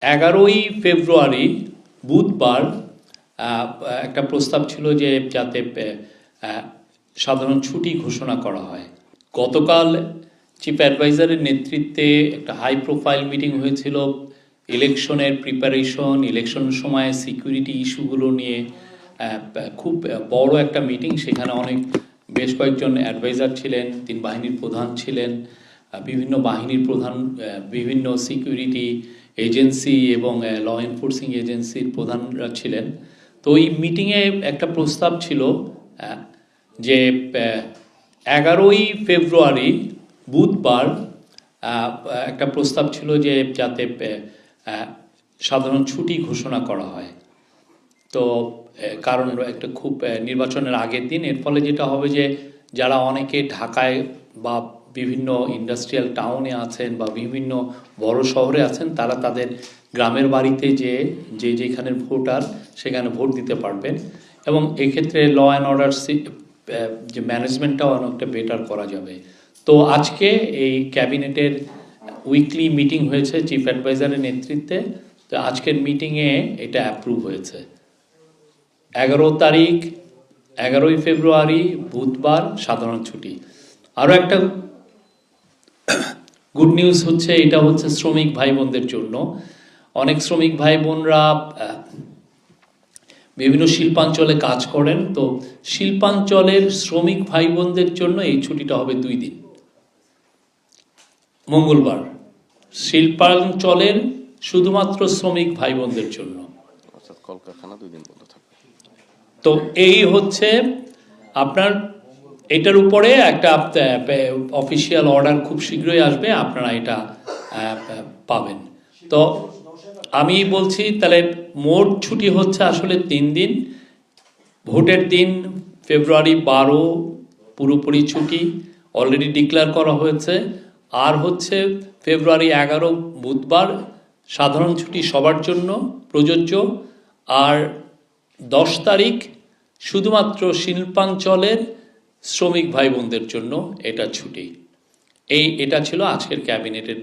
11ই ফেব্রুয়ারি বুধবার একটা প্রস্তাব ছিল যে যাতে সাধারণ ছুটি ঘোষণা করা হয়। গতকাল চিফ অ্যাডভাইজারের নেতৃত্বে একটা হাই প্রোফাইল মিটিং হয়েছিল ইলেকশনের প্রিপারেশন, ইলেকশনের সময় সিকিউরিটি ইস্যুগুলো নিয়ে খুব বড় একটা মিটিং। সেখানে বেশ কয়েকজন অ্যাডভাইজার ছিলেন, 3 বাহিনীর প্রধান ছিলেন, বিভিন্ন বাহিনীর প্রধান, বিভিন্ন সিকিউরিটি এজেন্সি এবং ল এনফোর্সিং এজেন্সির প্রধানরা ছিলেন। তো ওই মিটিংয়ে একটা প্রস্তাব ছিল যে 11ই ফেব্রুয়ারি বুধবার একটা প্রস্তাব ছিল যে যাতে সাধারণ ছুটি ঘোষণা করা হয়। তো কারণ একটা খুব নির্বাচনের আগের দিন, এর ফলে যেটা হবে যে যারা অনেকে ঢাকায় বা বিভিন্ন ইন্ডাস্ট্রিয়াল টাউনে আছেন বা বিভিন্ন বড় শহরে আছেন, তারা তাদের গ্রামের বাড়িতে যেখানের ভোটার সেখানে ভোট দিতে পারবেন এবং এক্ষেত্রে ল অ্যান্ড অর্ডার যে ম্যানেজমেন্টটাও অনেকটা বেটার করা যাবে। তো আজকে এই ক্যাবিনেটের উইকলি মিটিং হয়েছে চিফ অ্যাডভাইজারের নেতৃত্বে। তো আজকের মিটিংয়ে এটা অ্যাপ্রুভ হয়েছে। 11ই ফেব্রুয়ারি বুধবার সাধারণ ছুটি। আরও একটা গুড নিউজ হচ্ছে, এটা হচ্ছে শ্রমিক ভাই বোনদের জন্য। অনেক শ্রমিক ভাই বোনরা বিভিন্ন শিল্পাঞ্চলে কাজ করেন। তো শিল্পাঞ্চলের শ্রমিক ভাই বোনদের জন্য এই ছুটিটা হবে 2 দিন। মঙ্গলবার শিল্পাঞ্চলের শুধুমাত্র শ্রমিক ভাই বোনদের জন্য, কলকারখানা 2 দিন বন্ধ থাকবে। তো এই হচ্ছে আপনার, এটার উপরে একটা অফিসিয়াল অর্ডার খুব শীঘ্রই আসবে, আপনারা এটা পাবেন। তো আমি বলছি তাহলে মোট ছুটি হচ্ছে আসলে 3 দিন। ভোটের দিন ফেব্রুয়ারি 12 পুরোপুরি ছুটি অলরেডি ডিক্লেয়ার করা হয়েছে, আর হচ্ছে ফেব্রুয়ারি 11 বুধবার সাধারণ ছুটি সবার জন্য প্রযোজ্য, আর 10 তারিখ শুধুমাত্র শিল্পাঞ্চলের শ্রমিক ভাই বোনদের জন্য এটা ছুটি। এটা ছিল আজকের ক্যাবিনেটের